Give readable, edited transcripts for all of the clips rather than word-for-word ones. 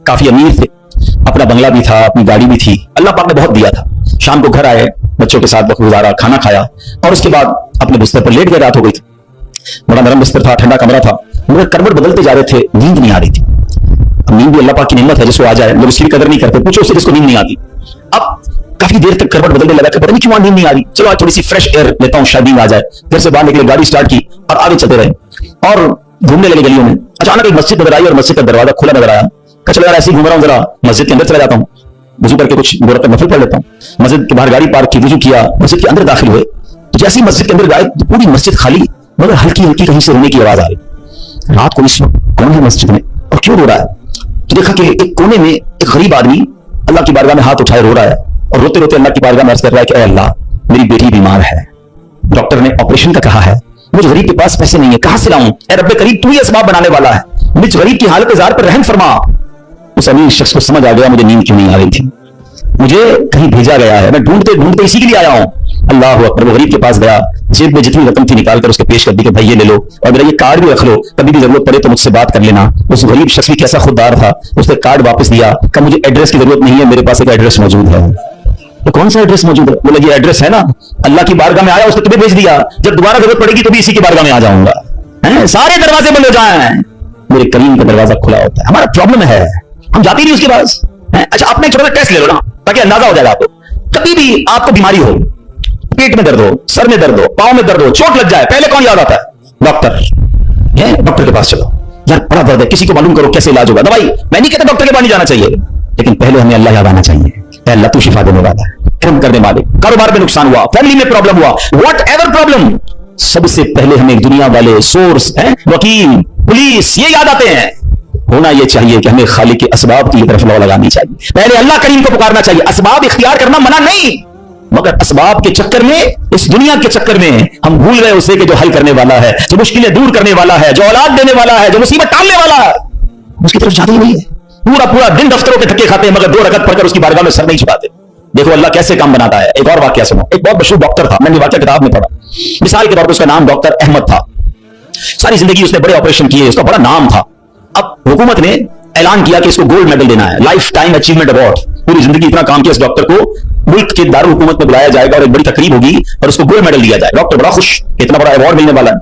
काफी अमीर थे, अपना बंगला भी था, अपनी गाड़ी भी थी, अल्लाह पाक ने बहुत दिया था। शाम को घर आए, बच्चों के साथ वक्त गुजारा, खाना खाया और उसके बाद अपने बिस्तर पर लेट गए। रात हो गई थी, बड़ा नरम बिस्तर था, ठंडा कमरा था, मगर करवट बदलते जा रहे थे, नींद नहीं आ रही थी। अब नींद भी अल्लाह पाक की नेमत है, जिसको आ जाए, लोग इसकी कदर नहीं करते, पूछो उससे जिसको नींद नहीं आती। अब काफी देर तक करवट बदलने लगा कि पता नहीं क्यों नींद नहीं आ रही, चलो आज थोड़ी सी फ्रेश एयर लेता हूँ, शायद नींद आ जाए। घर से बाहर निकले, गाड़ी स्टार्ट की और आगे चलते रहे और घूमने लगे गलियों में। अचानक एक मस्जिद नजर आई और मस्जिद का दरवाजा खुला नजर आया। चलो यार ऐसे ही घूम रहा हूँ, जरा मस्जिद के अंदर चला जाता हूँ, वजू करके कुछ दो रकात नफल पढ़ लेता हूँ। मस्जिद के बाहर गाड़ी पार्क की, वजू किया, मस्जिद के अंदर दाखिल हुए तो जैसे ही मस्जिद के अंदर गए तो पूरी मस्जिद खाली, मगर हल्की हल्की कहीं से रोने की आवाज आ रही। रात को इस वक्त कौन है मस्जिद में और क्यों रो रहा है? तो देखा कि एक कोने में एक गरीब आदमी अल्लाह की बारगाह में हाथ उठाए रो रहा है और रोते रोते अल्लाह की बारगाह में अर्ज कर रहा है कि ऐ अल्लाह, मेरी बेटी बीमार है, डॉक्टर ने ऑपरेशन का कहा है, मुझे गरीब के पास पैसे नहीं है, कहां से लाऊं? ऐ रब्बे करीब, तू ही असबाब बनाने वाला है, मुझ गरीब की हालत ज़ार पर रहम फरमा। उस अमीर शख्स को समझ आ गया मुझे नींद क्यों नहीं आ रही थी, मुझे कहीं भेजा गया है, मैं ढूंढते ढूंढते इसी के लिए आया हूं। अल्लाह अकबर। वो गरीब के पास गया, जेब में जितनी रकम थी निकाल कर उसके पेश कर दी कि भाई ये ले लो और मेरा ये कार्ड भी रख लो, कभी भी जरूरत पड़े तो मुझसे बात कर लेना। उस गरीब शख्स भी कैसा खुददार था, उसने कार्ड वापस दिया, कहा मुझे एड्रेस की जरूरत नहीं है, मेरे पास एक एड्रेस मौजूद है। तो कौन सा एड्रेस मौजूद है? बोला ये एड्रेस है ना, अल्लाह की बारगाह में आया, उसने तुम्हें भेज दिया, जब दोबारा जरूरत पड़ेगी तो भी इसी की बारगाह में आ जाऊंगा। सारे दरवाजे बंद हो जाए, मेरे करीम का दरवाजा खुला होता है। हमारा प्रॉब्लम है, हम जाते नहीं उसके पास। अच्छा आपने छोटा सा टेस्ट ले लो ना, ताकि अंदाजा हो जाएगा आपको। कभी भी आपको बीमारी हो, पेट में दर्द हो, सर में दर्द हो, पांव में दर्द हो, चोट लग जाए, पहले कौन याद आता है? डॉक्टर। डॉक्टर के पास चलो, यार बड़ा दर्द है, किसी को मालूम करो कैसे इलाज होगा। दवाई मैं नहीं कहता डॉक्टर के पास नहीं जाना चाहिए, लेकिन पहले हमें अल्लाह याद आना चाहिए। अल्लाह तू शिफा देने वाला है, कर्म करने वाले। कारोबार में नुकसान हुआ, फैमिली में प्रॉब्लम हुआ, वॉट एवर प्रॉब्लम, सबसे पहले हमें दुनिया वाले, सोर्स, वकील, पुलिस, ये याद आते हैं। होना यह चाहिए कि हमें खालिक के असबाब की तरफ लौ लगानी चाहिए, पहले अल्लाह करीम को पुकारना चाहिए। असबाब इख्तियार करना मना नहीं, मगर असबाब के चक्कर में, इस दुनिया के चक्कर में हम भूल गए उसे कि जो हल करने वाला है, जो मुश्किलें दूर करने वाला है, जो औलाद देने वाला है, जो मुसीबत टालने वाला है, उसकी तरफ जाते ही नहीं है। पूरा पूरा दिन दफ्तरों के धक्के खाते हैं, मगर 2 रकअत पढ़कर उसकी बारगाह में सर नहीं झुकाते। देखो अल्लाह कैसे काम बनाता है। एक और वाकया सुनो। एक बहुत मशहूर डॉक्टर था, मैंने वाकया किताब में पढ़ा। मिसाल के तौर पर उसका नाम डॉक्टर अहमद था। सारी जिंदगी उसने बड़े ऑपरेशन किए, उसका बड़ा नाम था। अब हुकूमत ने ऐलान किया कि इसको गोल्ड मेडल देना है, लाइफ टाइम अचीवमेंट अवार्ड। पूरी जिंदगी इतना काम किया इस डॉक्टर को, मुल्क के दारुल हुकूमत में बुलाया जाएगा और एक बड़ी तकरीब होगी और उसको गोल्ड मेडल दिया जाएगा। डॉक्टर बड़ा खुश, इतना बड़ा अवार्ड मिलने वाला है।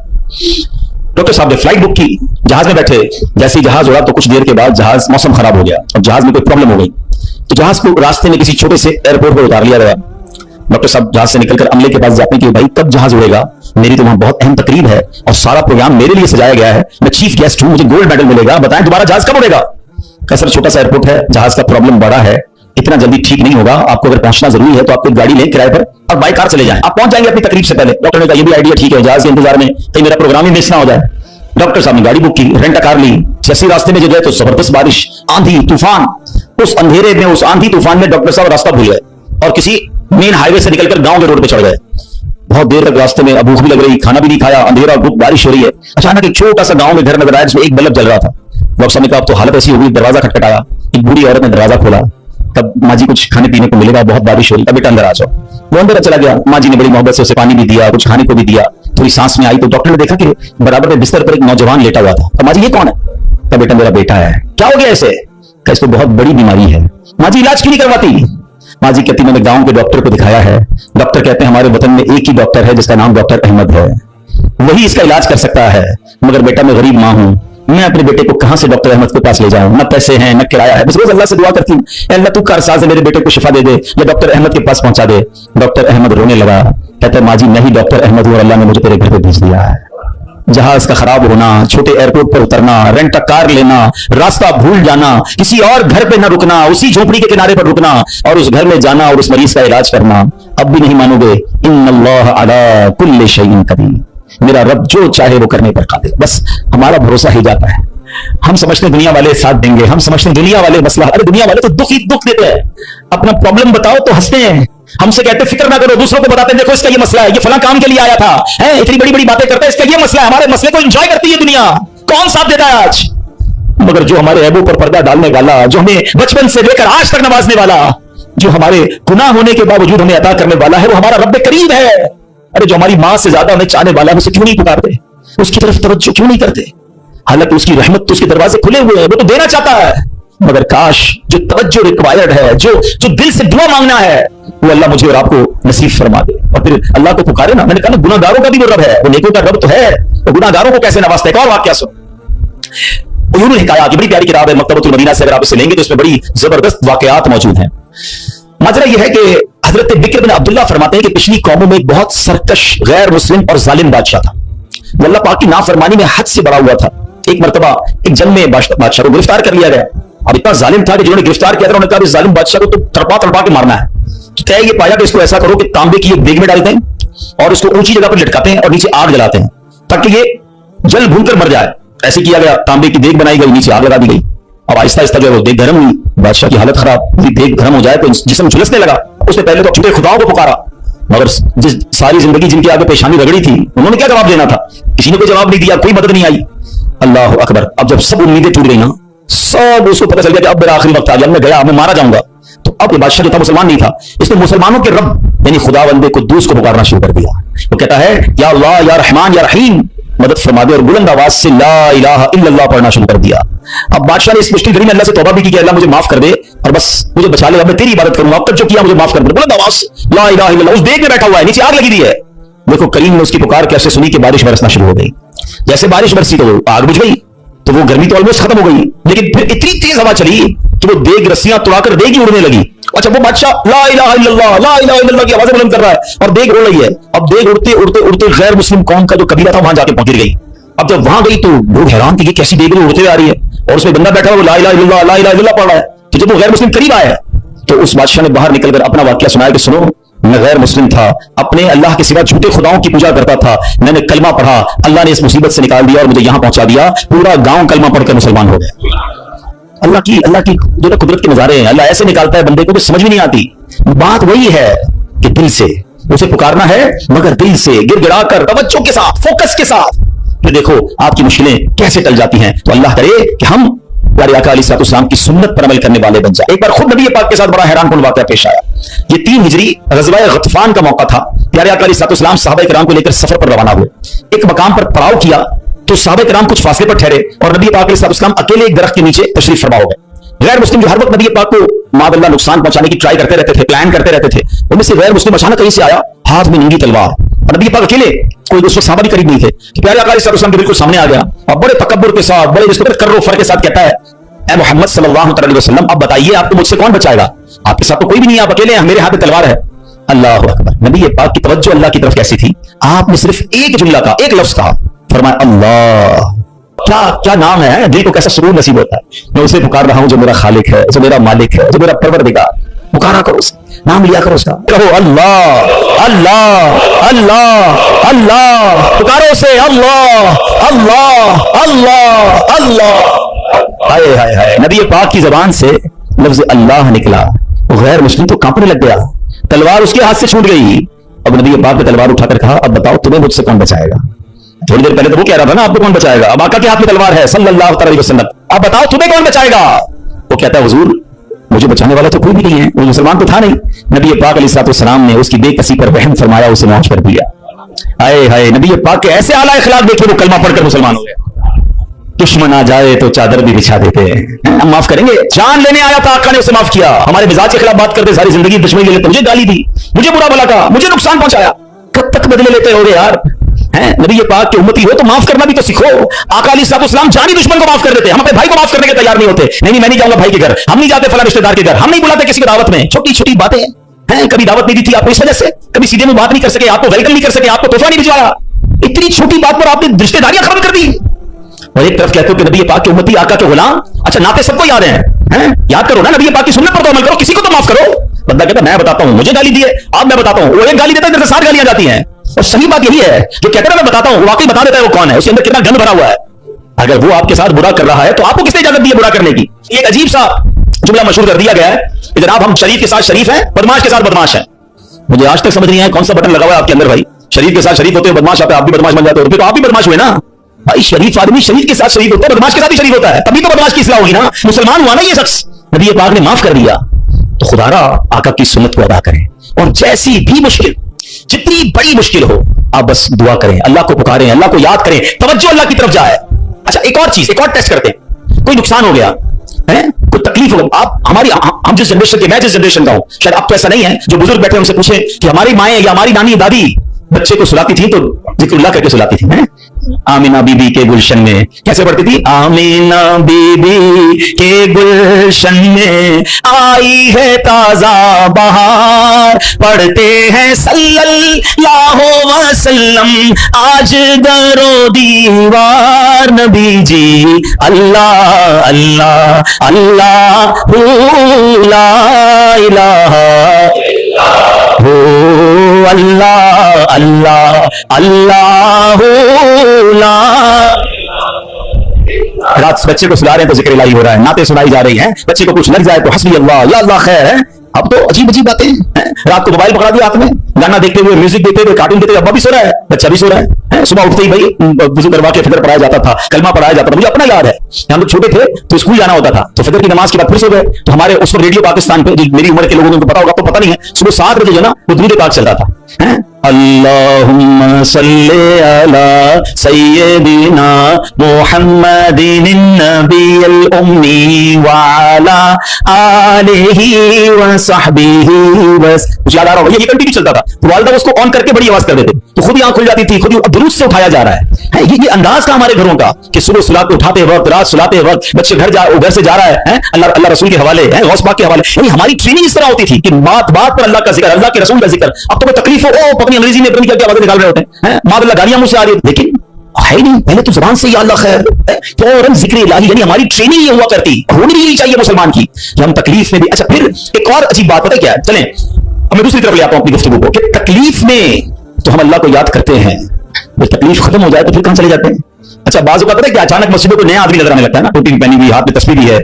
डॉक्टर साहब ने फ्लाइट बुक की, जहाज में बैठे, जैसे ही जहाज उड़ा तो कुछ देर के बाद जहाज, मौसम खराब हो गया और जहाज में कोई प्रॉब्लम हो गई, तो जहाज को रास्ते में किसी छोटे से एयरपोर्ट पर उतार लिया गया। डॉक्टर साहब जहाज से निकलकर अमले के पास जाते हैं कि भाई कब जहाज उड़ेगा, मेरी तो वहां बहुत अहम तकरीब है और सारा प्रोग्राम मेरे लिए सजाया गया है, मैं चीफ गेस्ट हूं, मुझे गोल्ड मेडल मिलेगा, बताएं दोबारा जहाज कब उड़ेगा? सर छोटा सा एयरपोर्ट है, जहाज का प्रॉब्लम बड़ा है, इतना जल्दी ठीक नहीं होगा, आपको अगर पहुंचना जरूरी है तो आपको गाड़ी लें किराए पर और बाई कार चले जाएं, आप पहुंच जाएंगे अपनी तकरीब से पहले। डॉक्टर ने कहा ये भी आइडिया ठीक है, जहाज के इंतजार में कहीं मेरा प्रोग्राम ही मिस ना हो जाए। डॉक्टर साहब ने गाड़ी बुक की, रेंट कार ली, जैसे रास्ते में जो गए तो जबरदस्त बारिश, आंधी तूफान। उस अंधेरे में, उस आंधी तूफान में डॉक्टर साहब रास्ता भूल गए और किसी मेन हाईवे से निकलकर गांव के रोड पे चढ़ गए। बहुत देर तक रास्ते में भूख भी लग रही, खाना भी नहीं खाया, अंधेरा, बारिश हो रही है। अचानक एक छोटा सा गांव में घर नजर आया जिसमें एक बल्ब जल रहा था। डॉक्टर साहब ने कहा अब तो हालत ऐसी हो गई, दरवाजा खटखटाया, एक बूढ़ी औरत ने दरवाजा खोला। तब माँ जी कुछ खाने पीने को मिलेगा, बहुत बारिश हो रही, बेटा अंदर आ जाओ। वो अंदर चला गया, माँ जी ने बड़ी मोहब्बत से उसे पानी भी दिया, कुछ खाने को भी दिया। थोड़ी सांस में आई तो डॉक्टर ने देखा कि बराबर में बिस्तर पर एक नौजवान लेटा हुआ था। तो माँ जी ये कौन है? तो बेटा मेरा बेटा है। क्या हो गया ऐसे? इसको बहुत बड़ी बीमारी है। माँ जी इलाज क्यों नहीं करवाती? माँ जी कहती मैंने गांव के डॉक्टर को दिखाया है, डॉक्टर कहते हैं हमारे वतन में एक ही डॉक्टर है जिसका नाम डॉक्टर अहमद है, वही इसका इलाज कर सकता है, मगर बेटा मैं गरीब माँ हूं, मैं अपने बेटे को कहां से डॉक्टर अहमद के पास ले जाऊं? न पैसे हैं न किराया है, बस रोज अल्लाह से दुआ करती हूं अल्लाह तू कारसाज है, मेरे बेटे को शिफा दे दे या डॉक्टर अहमद के पास पहुंचा दे। डॉक्टर अहमद रोने लगा, कहता है माँ जी मैं ही डॉक्टर अहमद हूं और अल्लाह ने मुझे तेरे घर पे भेज दिया है। जहाज का खराब होना, छोटे एयरपोर्ट पर उतरना, रेंट कार लेना, रास्ता भूल जाना, किसी और घर पे न रुकना, उसी झोपड़ी के किनारे पर रुकना और उस घर में जाना और उस मरीज का इलाज करना। अब भी नहीं मानोगे, इन्नल्लाह अला कुल्लि शैइन कदीर, मेरा रब जो चाहे वो करने पर कादिर। बस हमारा भरोसा ही जाता है। हम समझते हैं दुनिया वाले साथ देंगे, हम समझते हैं दुनिया वाले मसला, अरे दुनिया वाले तो दुख ही दुख देते हैं। अपना प्रॉब्लम बताओ तो हंसते हैं, हमसे कहते फिक्र ना करो, दूसरों को बताते हैं देखो इसका ये मसला है, ये फलां काम के लिए आया था, इतनी बड़ी बड़ी बातें करता है, इसका ये मसला है। हमारे मसले को एंजॉय करती है दुनिया, कौन साथ देता है आज? मगर जो हमारे ऐबों पर पर्दा डालने वाला, जो हमें बचपन से लेकर आज तक नवाजने वाला, जो हमारे गुनाह होने के बावजूद हमें अता करने वाला है, वो हमारा रब्बे करीब है। अरे जो हमारी मां से ज्यादा हमें चाहने वाला है, उसे क्यों नहीं पुकारते, उसकी तरफ तवज्जो क्यों नहीं करते? हालांकि उसकी रहमत तो उसके दरवाजे खुले हुए हैं, वो तो देना चाहता है, मगर काश जो तवज्जो रिक्वायर्ड है, जो दिल से दुआ मांगना है, वो अल्लाह मुझे और आपको नसीब फरमा दे। और फिर अल्लाह को पुकारे ना। मैंने कहा ना, गुनाहगारों का भी वो रब है, वो नेकों का रब तो है, तो गुनाहगारों को कैसे नवाजता है। एक और वाकया सुन, उयूनुल हिकाया की बड़ी प्यारी किताब है मकतबतुल मदीना से, अगर आप इसे लेंगे तो इसमें बड़ी जबरदस्त वाकयात मौजूद हैं। माजरा यह है कि हजरत बिक्र बिन अब्दुल्लाह फरमाते हैं कि पिछली कौमों में एक बहुत सरकश, गैर मुस्लिम और जालिम बादशाह था। वो अल्लाह पाक की नाफरमानी में हद से बड़ा हुआ था। एक मरतबा एक जंग में बादशाह को गिरफ्तार कर लिया गया। अब इतना जालिम था कि जिन्होंने गिरफ्तार किया था उन्होंने कहा, इस जालिम बादशाह को तो तड़पा के मारना है। तो क्या ये पाया कि इसको ऐसा करो कि तांबे की एक देग में डालते हैं और उसको ऊंची जगह पर लटकाते हैं और नीचे आग जलाते हैं ताकि ये जल भूनकर मर जाए। ऐसे किया गया, तांबे की देग बनाई गई, नीचे आग लगा दी गई। अब आहिस्ता आहिस्ता जो है वो देग गर्म हुई, बादशाह की हालत खराब, देग गर्म हो जाए तो जिस्म झुलसने लगा। उसने पहले तो छुटे खुदाओं को पुकारा, मगर जिस सारी जिंदगी जिनके आगे पेशानी रगड़ी थी उन्होंने क्या जवाब देना था? किसी ने कोई जवाब नहीं दिया, कोई मदद नहीं आई। अल्लाह अकबर। अब जब सब उम्मीदें टूट गई ना, सब उसको पता चल गया कि अब मेरा आखिरी वक्त आ गया, मैं गया, मैं मारा जाऊंगा। तो अब बादशाह जो था मुसलमान नहीं था, इसने मुसलमानों के रब यानी खुदावंदे कुद्दूस को पुकारना शुरू कर दिया। वो कहता है, या अल्लाह या रहमान या रहीम, मदद फरमा दे, और बुलंद आवाज से ला इलाहा इल्लल्लाह पढ़ना शुरू कर दिया। अब बादशाह ने इस मुश्किल घड़ी में अल्लाह से तौबा भी की कि अल्लाह मुझे माफ कर दे और बस मुझे बचा ले, अब मैं तेरी इबादत करूंगा, अब तक जो किया मुझे माफ कर दे। बुलंद आवाज ला इलाहा इल्लल्लाह। उस देग में बैठा हुआ है, नीचे आग लगी दी है। देखो करीम ने उसकी पुकार कैसे सुनी कि बारिश बरसना शुरू हो गई। जैसे बारिश बरसी तो आग बुझ गई, तो वो गर्मी तो ऑलमोस्ट खत्म हो गई, लेकिन फिर इतनी तेज हवा चली कि वो देग रस्सियां तुड़ाकर देग ही उड़ने लगी। अच्छा, वो बादशाह ला इलाहा इल्लल्लाह की आवाजें बुलंद कर रहा है और देग उड़ रही है। अब देग उड़ते उड़ते उड़ते गैर मुस्लिम कौम का जो कबीला था वहां जाके पहुंच गई। अब जब वहां गई तो लोग हैरान थे कि कैसी देग उड़ते आ रही है और उसमें बंदा बैठा हुआ ला इलाहा इल्लल्लाह पढ़ रहा है। तो जब वो गैर मुस्लिम करीब आया तो उस बादशाह ने बाहर निकलकर अपना वाकया सुनाया कि सुनो, मैं गैर मुस्लिम था, अपने अल्लाह के सिवा झूठे खुदाओं की पूजा करता था, मैंने कलमा पढ़ा, अल्लाह ने इस मुसीबत से निकाल दिया और मुझे यहां पहुंचा दिया, पूरा गांव कलमा पढ़कर मुसलमान हो गया। अल्लाह की जो ना कुदरत के नजारे हैं, अल्लाह ऐसे निकालता है बंदे को कि समझ में नहीं आती। बात वही है कि दिल से उसे पुकारना है, मगर दिल से गिड़गिड़ाकर तवज्जो के साथ, फोकस के साथ, फिर देखो आपकी मुश्किलें कैसे टल जाती हैं। तो अल्लाह करे कि हम प्यारे आका अलैहिस्सलाम की सुन्नत पर अमल करने वाले बन जाए। एक बार खुद नबी पाक के साथ बड़ा हैरानकुन वाकया पेश आया। ये 3 हिजरी ग़ज़वा गतफान का मौका था। प्यारे आका अलैहिस्सलाम सहाबा किराम को लेकर सफर पर रवाना हुए। एक मकाम पर पड़ाव किया तो सहाबा किराम कुछ फासले पर ठहरे और नबी पाक अलैहिस्सलाम अकेले एक दरख्त के नीचे तशरीफ फरमा हो गए। गैर मुस्लिम जो हर वक्त नबी पाक को मादल्ला नुकसान पहुंचाने की ट्राई करते रहते थे, प्लान करते रहते थे, उनमें से गैर मुस्लिम अचानक कहीं से आया, हाथ में नंगी तलवार, और नबी पाक अकेले, कोई दूसरे सहाबा भी करीब नहीं थे। तो प्यारे आका अलैहिस्सलाम के बिल्कुल सामने आ गया और बड़े तकब्बुर के साथ, बड़े रिस्पेक्ट कर्रो फर के साथ कहता है, ऐ मोहम्मद सल्लल्लाहु अलैहि वसल्लम, अब बताइए आपको मुझसे कौन बचाएगा? आपके साथ तो कोई भी नहीं, आप अकेले हैं, मेरे हाथ में तलवार है। अल्लाह अकबर। नबी पाक की तवज्जो अल्लाह की तरफ कैसी थी, आपने सिर्फ एक जुमला का, एक लफ्ज कहा, फरमाया अल्लाह। क्या नाम है, दिल को कैसा सुकून नसीब होता है। मैं उसे पुकार रहा हूं जो मेरा खालिक है, जो मेरा मालिक है, जो मेरा परवरदिगार। पुकारा करो उसका नाम, लिया करो उसका, कहो अल्लाह अल्लाह अल्लाह अल्लाह, पुकारो उसे अल्लाह अल्लाह अल्लाह अल्लाह। हाय हाय हाय, नबी पाक की जबान से लफ्ज अल्लाह निकला, गैर मुस्लिम तो कांपने लग गया, तलवार उसके हाथ से छूट गई। अब नबी पाक ने तलवार उठाकर कहा, अब बताओ तुम्हें मुझसे कौन बचाएगा? थोड़ी देर पहले तो वो कह रहा था ना आपको कौन बचाएगा, अब आका के हाथ में तलवार है सल्लल्लाहु अलैहि वसल्लम, अब बताओ तुम्हें कौन बचाएगा? वो कहता है हुजूर मुझे बचाने वाला तो कोई भी नहीं है, वो मुसलमान तो था नहीं। नबी पाक अलैहिस्सलाम ने उसकी बेकसी पर रहम फरमाया, उसे माफ कर दिया। हाय हाय, नबी पाक के ऐसे आला इखलाक देखिए, वो कलमा पढ़कर मुसलमान हो गया। दुश्मन आ जाए तो चादर भी बिछा देते हैं, हम माफ करेंगे। जान लेने आया था, आका ने उसे माफ किया। हमारे मिजाज के खिलाफ बात करते, सारी जिंदगी दुश्मनी ले लेते, मुझे गाली दी, मुझे बुरा भला कहा, मुझे नुकसान पहुंचाया, कब तक बदले लेते होगे यार? नबी पाक के उम्मती हो तो माफ करना भी तो सीखो। आका अलैहिस्सलाम जानी दुश्मन को माफ कर देते, हम अपने भाई को माफ करने के तैयार नहीं होते। नहीं मैं नहीं जाऊंगा भाई के घर, हम नहीं जाते फला रिश्तेदार के घर, हम नहीं बुलाते किसी को दावत में। छोटी छोटी बातें हैं, कभी दावत नहीं दी थी आपको इस वजह से, कभी सीधे में बात नहीं कर सके, आपको वेलकम नहीं कर सके, आपको तोहफा नहीं भिजवाया, इतनी छोटी बात पर आपने रिश्तेदारियां खत्म कर दी। और एक तरफ कहते हो कि नबी पाक के उम्मती, आका के गुलाम। अच्छा नाते सबको याद हैं, याद करो ना, नबी पाक की सुन्नत पर तो अमल करो, किसी को तो माफ करो। बंदा कहता मैं बताता हूं, मुझे गाली दी है, अब मैं बताता हूं, वो एक गाली देता है, इधर से 7 गालियां जाती हैं। और सही बात यही है, जो कहता है मैं बताता हूं, वो वाकई बता देता है वो कौन है, उसके अंदर कितना गंद भरा हुआ है। अगर वो आपके साथ बुरा कर रहा है तो आपको किसने इजाजत दी है बुरा करने की? एक अजीब सा जुमला मशहूर कर दिया गया है कि जनाब हम शरीफ के साथ शरीफ हैं, बदमाश के साथ बदमाश हैं। मुझे आज तक समझ नहीं आया कौन सा बटन लगा हुआ है आपके अंदर भाई। शरीफ के साथ शरीफ होते हो, बदमाश आते, आप भी बदमाश बन जाते हो, फिर तो आप भी बदमाश हुए ना भाई। शरीफ आदमी शरीफ के साथ शरीफ होता है, बदमाश के साथ ही शरीफ होता है, तभी तो बदमाश की इस्लाह होगी ना। मुसलमान हुआ ना ये शख्स, नबी पाक ने माफ कर दिया। तो खुदारा आका की सुन्नत को अदा करें, और जैसी भी मुश्किल, जितनी बड़ी मुश्किल हो, आप बस दुआ करें, अल्लाह को पुकारें, अल्लाह को याद करें, तवज्जो अल्लाह की तरफ जाए। अच्छा एक और चीज, एक और टेस्ट करते हैं। कोई नुकसान हो गया, कोई तकलीफ हो, आप हमारी हम जिस जनरेशन के, मैं जिस जनरेशन का हूं, शायद अब तो ऐसा नहीं है, जो बुजुर्ग बैठे उनसे पूछे कि हमारी माएं या हमारी नानी दादी बच्चे को सुलाती थी तो जिक्रुल्लाह करके सुलाती थी। आमीना बीबी के गुलशन में कैसे पढ़ती थी? आमीना बीबी के गुलशन में आई है ताजा बहार, पढ़ते हैं सल्लल्लाहु वसल्लम आज दरो दीवार, नबी जी अल्लाह अल्लाह अल्लाह ला इलाहा हो अल्लाह अल्लाह अल्लाह ला। रात बच्चे को सुला रहे हैं तो जिक्र इलाही हो रहा है, नाते सुनाई जा रही हैं, बच्चे को कुछ लग जाए तो हस्बी अल्लाह या अल्लाह खैर है। अब तो अजीब अजीब बातें हैं। रात को मोबाइल पकड़ा दिया हाथ में, गाना देखते हुए, म्यूजिक देखते हुए, कार्टून देखते हुए, अब्बा भी सो रहा है, बच्चा भी सो रहा है। सुबह उठते ही भाई वुजू करवा के फिक्र पढ़ाया जाता था, कलमा पढ़ाया जाता था। मुझे अपना याद है, हम लोग छोटे थे तो स्कूल जाना होता था, तो फजर की नमाज के बाद फिर सो गए, तो हमारे उस वक्त रेडियो पाकिस्तान पे, मेरी उम्र के लोगों को पता होगा, तो पता नहीं है, सुबह 7 बजे जो ना वो दुरूद पाक चल रहा था, अल्लाहुम्मा सल्ली अला सय्यिदिना मुहम्मदिन नबिय्यिल उम्मी व अला आलिहि व सहबिहि बस। मुझे याद आ रहा होगा ये कंटिन्यू चलता था, तो वालिदा उसको ऑन करके बड़ी आवाज कर देते, तो खुद ही आंख खुल जाती थी, खुद ही दुरूद से उठाया जा रहा है। ये अंदाज था हमारे घरों का कि सुबह सुलाते उठाते वक्त, रात सुलाते वक्त, बच्चे घर से जा रहा है, अल्लाह रसूल के हवाले है, गौस पाक के हवाले। हमारी ट्रेनिंग इस तरह होती थी कि बात बात पर अल्लाह का जिक्र, अल्लाह के रसूल का जिक्र। अब तो कोई तकलीफ हो, अपनी अंग्रेजी में क्या क्या बातें निकाल रहे होते हैं, मादल्ला गालियां मुझसे आ रही है, लेकिन है नहीं, पहले तो जुबान से या अल्लाह खैर, फौरन जिक्र इलाही, यानी हमारी ट्रेनिंग ये हुआ करती, होनी भी चाहिए मुसलमान की कि हम तकलीफ में भी। अच्छा, फिर एक और अजीब बात पता है क्या है, चलें अब मैं दूसरी तरफ ले आता हूं अपनी गुफ्तगू को, कि तकलीफ में तो हम अल्लाह को याद करते हैं, जब तकलीफ खत्म हो जाए तो फिर कहां चले जाते हैं? अच्छा, बाज़ औक़ात पता है कि अचानक मस्जिदों को नया आदमी नजर आने लगता है ना, टोपी पहनी हुई, हाथ में तस्बीर भी है,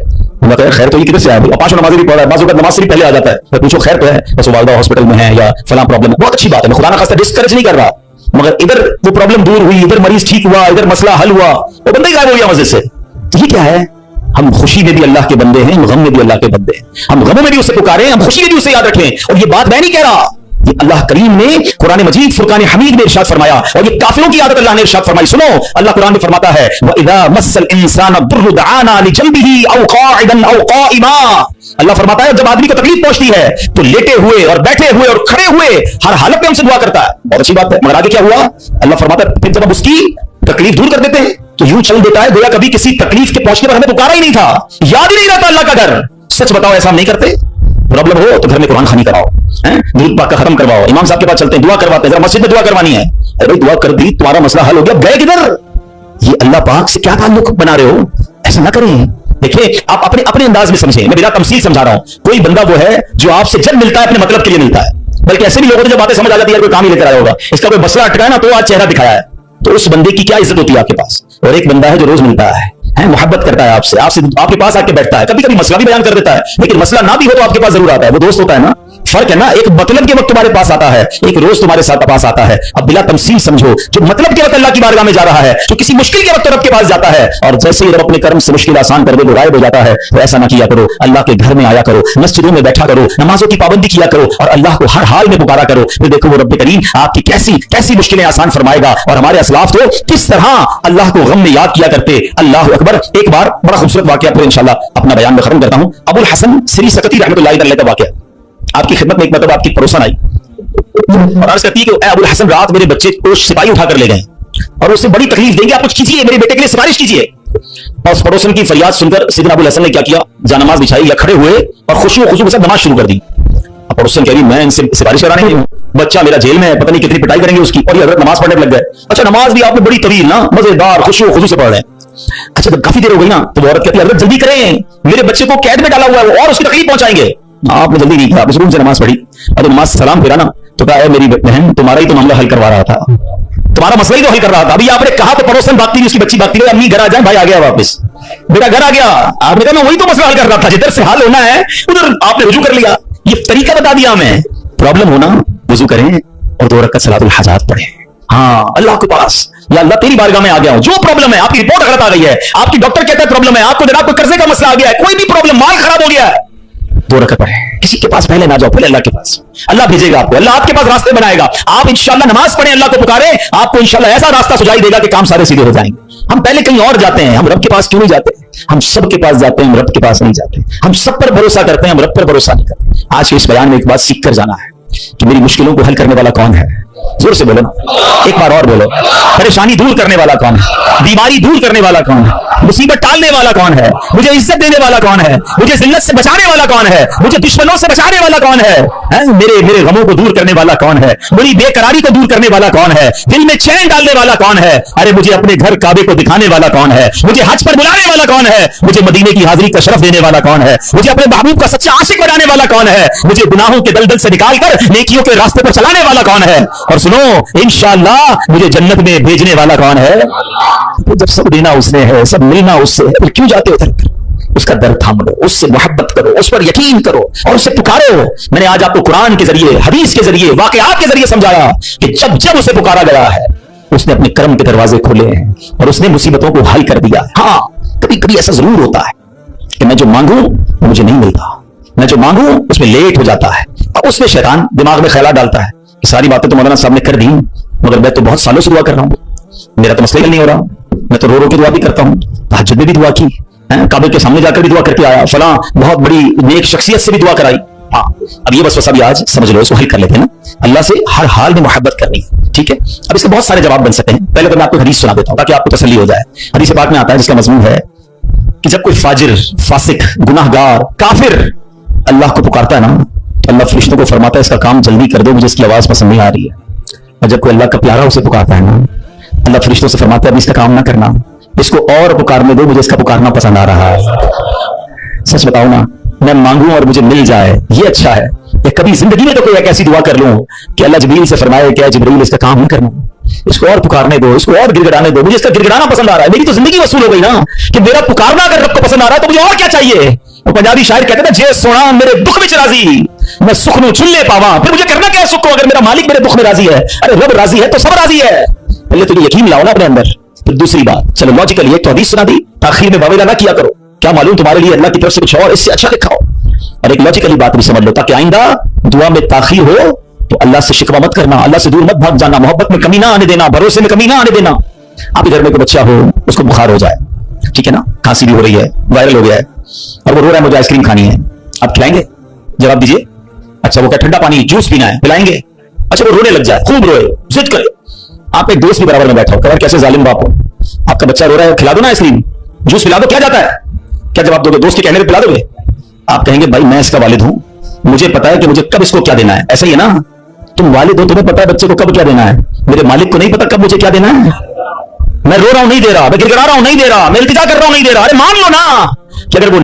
खैर तो ये किधर से आया? 5 नमाज़ भी पढ़ रहा है, बाज़ औक़ात नमाज से भी पहले आ जाता है, मैं पूछो खैर तो है, बस वालिदा हॉस्पिटल में है या फलां प्रॉब्लम है, बहुत अच्छी बात है, मैं खुदा ना खास्ता डिस्करेज नहीं कर रहा, मगर इधर वो प्रॉब्लम दूर हुई, इधर मरीज ठीक हुआ, इधर मसला हल हुआ, वो बंदा ही गायब हो गया मस्जिद से। तो ये क्या है? हम खुशी में भी अल्लाह के बंदे हैं, हम गम में भी अल्लाह के बंदे हैं, हम गमों में भी उसे पुकारें, हम खुशी में भी उसे याद रखें। और ये बात मैं नहीं कह रहा, ये अल्लाह करीम ने कुरान मजीद फुरकान हमीद में इरशाद फरमाया, और ये काफिरों की आदत अल्लाह ने इरशाद फरमाई। सुनो, अल्लाह कुरान में फरमाता है, व इज़ा मस्सल इंसान दुर्र दआना लिजंबिही औ काइदन औ काइमा। अल्लाह फरमाता है जब आदमी को तकलीफ पहुंचती है तो लेटे हुए और बैठे हुए और खड़े हुए हर हालत में हमसे दुआ करता है। बहुत अच्छी बात है, मगर आगे क्या हुआ? अल्लाह फरमाता है फिर जब हम उसकी तकलीफ दूर कर देते हैं तो यूं चल देता है गोया कभी किसी तकलीफ के पहुंचने पर हमें पुकारा ही नहीं था, याद ही नहीं रहता अल्लाह का डर। सच बताओ, ऐसा हम नहीं करते? प्रॉब्लम हो तो घर में कुरान खानी कराओ, दुरूद पाक का खत्म करवाओ, इमाम साहब के पास चलते हैं, दुआ करवाते हैं, जरा मस्जिद में दुआ करवानी है, अरे दुआ कर दी, तुम्हारा मसला हल हो गया, गए किधर? ये अल्लाह पाक से क्या ताल्लुक बना रहे हो? ऐसा ना करें। देखिए, आप अपने अपने अंदाज में समझें, मैं बिना तमसील समझा रहा हूं। कोई बंदा वो है जो आपसे जब मिलता है अपने मतलब के लिए मिलता है, बल्कि ऐसे भी लोगों को जब बातें समझ आ जाती है कोई काम ही लेकर आया होगा, इसका कोई मसला अटका है ना तो आज चेहरा दिखाया है, तो उस बंदे की क्या इज्जत होती है आपके पास। और एक बंदा है जो रोज मिलता है, मोहब्बत करता है आपसे, आपके पास आके बैठता है, कभी कभी मसला भी बयान कर देता है, लेकिन मसला ना भी हो तो आपके पास जरूर आता है, वो दोस्त होता है ना। फर्क है ना, एक मतलब के वक्त तुम्हारे पास आता है, एक रोज तुम्हारे साथ पास आता है। अब बिला तमसील समझो, जो मतलब के वक्त अल्लाह की बारगाह में जा रहा है, जो किसी मुश्किल के वक्त रब के पास जाता है, और जैसे ही रब अपने कर्म से मुश्किल आसान कर दे वो गायब हो जाता है। तो ऐसा ना किया करो, अल्लाह के घर में आया करो, मस्जिदों में बैठा करो, नमाजों की पाबंदी किया करो, और अल्लाह को हर हाल में पुकारा करो। फिर देखो वो रब करीम आपकी कैसी कैसी मुश्किलें आसान फरमाएगा। और हमारे असलाफ तो किस तरह अल्लाह को गम में याद किया करते। अल्लाह अकबर। एक बार बड़ा खूबसूरत वाकया फिर इंशाल्लाह अपना बयान में खत्म करता हूं। अबुल हसन सिरी सकती रहमतुल्लाह अलैह का वाकया। आपकी खिदमत में एक मतलब आपकी पड़ोसन आई और अर्ज करती है कि अबुल हसन रात मेरे बच्चे को सिपाही उठा कर ले गए और उससे बड़ी तकलीफ देंगे, आप कुछ कीजिए, मेरे बेटे के लिए सिफारिश कीजिए। और उस पड़ोसन की फरियाद सुनकर सैयदना अबुल हसन ने क्या किया, जानमाज बिछाई या खड़े हुए और खुशी खुशू के साथ नमाज शुरू कर दी। पड़ोसन कह रही मैं इनसे सिफारिश कराने नहीं हूं, बच्चा मेरा जेल में है, पता नहीं कितनी पिटाई करेंगे उसकी, और ये हजरत नमाज पढ़ने लग गए। अच्छा, नमाज भी आपने बड़ी तवील ना मजेदार खुशी खुशू से पढ़ रहे हैं। अच्छा, जब काफी देर हो गई ना तो वो औरत कहती है हजरत जल्दी करें, मेरे बच्चे को कैद में डाला हुआ है और उसकी तकलीफ पहुंचाएंगे। आपने जल्दी नहीं किया, आप इस रूम से नमाज पढ़ी और तो नमाज से सलाम फेरा ना तो कहा मेरी बहन तुम्हारा ही तो मामला हल करवा रहा था, तुम्हारा मसला ही तो हल कर रहा था। अभी आपने कहा तो पड़ोसन भागती नहीं, उसकी बच्ची भागती नहीं, अम्मी घर आ जाए, भाई आ गया वापस, बेटा घर आ गया। आपने कहा मैं वही तो मसला हल कर रहा था, जिधर से हल होना है उधर आपने रुजू कर लिया। ये तरीका बता दिया हमें। प्रॉब्लम होना वुजू करें और 2 रकात सलातुल हाजात पढ़ें। हाँ, अल्लाह के पास, या अल्लाह तेरी बारगाह में आ गया हूं, जो प्रॉब्लम है, आपकी रिपोर्ट गलत आ गई है, आपकी डॉक्टर कहता है प्रॉब्लम है, आपको जनाब कोई कर्जे का मसला आ गया है, कोई भी प्रॉब्लम, माल खराब हो गया है, 2 रकात पढ़े, किसी के पास पहले ना जाओ, पहले अल्लाह के पास। अल्लाह भेजेगा आपको, अल्लाह आपके पास रास्ते बनाएगा। आप इंशाल्लाह नमाज पढ़ें, अल्लाह को पुकारे, आपको इंशाल्लाह ऐसा रास्ता सुझाई देगा कि काम सारे सीधे हो जाएंगे। हम पहले कहीं और जाते हैं, हम रब के पास क्यों नहीं जाते? हम सब के पास जाते हैं, हम रब के पास नहीं जाते। हम सब पर भरोसा करते हैं, हम रब पर भरोसा नहीं करते। आज के इस बयान में एक बात सीख कर जाना है कि मेरी मुश्किलों को हल करने वाला कौन है। जोर से बोलो, एक बार और बोलो। परेशानी दूर करने वाला कौन है? बीमारी दूर करने वाला कौन है? मुसीबत टालने वाला कौन है? मुझे इज्जत देने वाला कौन है? मुझे जिल्लत से बचाने वाला कौन है? मुझे दुश्मनों से बचाने वाला कौन है? मेरे गमों को दूर करने वाला कौन है? मेरी बेकरारी को दूर करने वाला कौन है? दिल में चैन डालने वाला कौन है? अरे मुझे अपने घर काबे को दिखाने वाला कौन है? मुझे हज पर बुलाने वाला कौन है? मुझे मदीने की हाजिरी का शरफ देने वाला कौन है? मुझे अपने महबूब का सच्चा आशिक बनाने वाला कौन है? मुझे गुनाहों के दलदल से निकालकर नेकियों के रास्ते पर चलाने वाला कौन है? और सुनो, इंशाअल्लाह मुझे जन्नत में भेजने वाला कौन है? तो जब सब देना उसने है, सब मिलना उससे है, फिर क्यों जाते उधर? उसका दर थाम लो, उससे मोहब्बत करो, उस पर यकीन करो और उससे पुकारो। मैंने आज आपको कुरान के जरिए, हदीस के जरिए, वाकयात के जरिए समझाया कि जब जब उसे पुकारा गया है उसने अपने कर्म के दरवाजे खोले हैं और उसने मुसीबतों को हल कर दिया। हाँ, कभी कभी ऐसा जरूर होता है कि मैं जो मांगू मुझे नहीं मिलता, मैं जो मांगू उसमें लेट हो जाता है और उसमें शैतान दिमाग में ख्याल डालता है कि सारी बातें तो मौलाना साहब ने कर दी, मगर मैं तो बहुत सालों से दुआ कर रहा हूं, मेरा तो मसला नहीं हो रहा। मैं तो रो रो के दुआ भी करता हूं, तहज्जुद में भी दुआ की, काबे के सामने जाकर भी दुआ करके आया, फलां बहुत बड़ी नेक शख्सियत से भी दुआ कराई। हाँ, अब ये वसवसा भी आज समझ लो, इसको हल कर लेते हैं ना। अल्लाह से हर हाल में मोहब्बत करनी, ठीक है। अब इसके बहुत सारे जवाब बन सकते हैं। पहले तो मैं आपको हदीस सुना देता हूं ताकि आपको तसल्ली हो जाए। हदीस पाक में आता है जिसका मजमून है कि जब कोई फाजिर, फासिक, गुनाहगार, काफिर अल्लाह को पुकारता है ना, तो अल्लाह फरिश्तों को फरमाता है इसका काम जल्दी कर दो, मुझे इसकी आवाज पसंद नहीं आ रही है। और जब कोई अल्लाह का प्यारा उसे पुकारता है ना, अल्लाह फरिश्तों से फरमाता है अभी इसका काम ना करना, इसको और पुकारने दो, मुझे इसका पुकारना पसंद आ रहा है। सच बताओ ना, मैं मांगू और मुझे मिल जाए ये अच्छा है, या कभी जिंदगी में तो कोई एक ऐसी दुआ कर लूं कि अल्लाह जिब्रील से फरमाए क्या जिब्रील इसका काम नहीं करना, इसको और पुकारने दो, इसको और गिड़गिड़ाने दो, मुझे इसका गिड़गिड़ाना पसंद आ रहा है। मेरी तो जिंदगी वसूल हो गई ना कि मेरा पुकारना अगर रब को पसंद आ रहा है तो मुझे और क्या चाहिए। वो पंजाबी शायर कहते थे जे सोना मेरे दुख में राजी, मैं सुख नु चुन ले पावा, फिर मुझे करना क्या है सुख को अगर मेरा मालिक मेरे दुख में राजी है। अरे रब राजी है तो सब राजी है। पहले तो यकीन लाओ ना अपने अंदर। फिर दूसरी बात, चलो लॉजिकली एक तो हदीस सुना दी, आखिर में वावेला ना किया करो, क्या मालूम तुम्हारे लिए अल्लाह की तरफ से कुछ और इससे अच्छा लिखा हो। और एक लॉजिकली बात भी समझ लो ताकि आइंदा दुआ में ताखीर हो तो अल्लाह से शिकवा मत करना, अल्लाह से दूर मत भाग जाना, मोहब्बत में कमी ना आने देना, भरोसे में कमी ना आने देना। आपके घर में कोई बच्चा हो, उसको बुखार हो जाए, ठीक है ना, खांसी भी हो रही है, वायरल हो गया है और वो रो रहा है मुझे आइसक्रीम खानी है, आप खिलाएंगे? जवाब दीजिए। अच्छा वो क्या ठंडा पानी जूस पीना है, पिलाएंगे? अच्छा वो रोने लग जाए, खूब रोए, जिद करे, आप एक दोस्त भी बराबर में बैठा हो, कह कैसे जालिम बाप हो, आपका बच्चा रो रहा है, खिला दो ना आइसक्रीम, जूस पिला दो, क्या जाता है? क्या जवाब दोगे? दोस्त के कहने पे पिला दोगे? आप कहेंगे भाई मैं इसका वालिद हूं, मुझे पता है कि मुझे कब इसको क्या देना है। ऐसा ही है ना, तुम वालिद हो, तुम्हें पता है बच्चे को कब क्या देना है, मेरे मालिक को नहीं पता कब मुझे क्या देना है। मैं रो रहा हूं नहीं दे रहा, मैं गिड़गिड़ा रहा हूं नहीं दे रहा, मैं इल्तिजा कर रहा हूं नहीं दे रहा। अरे मान लो ना कि अगर वो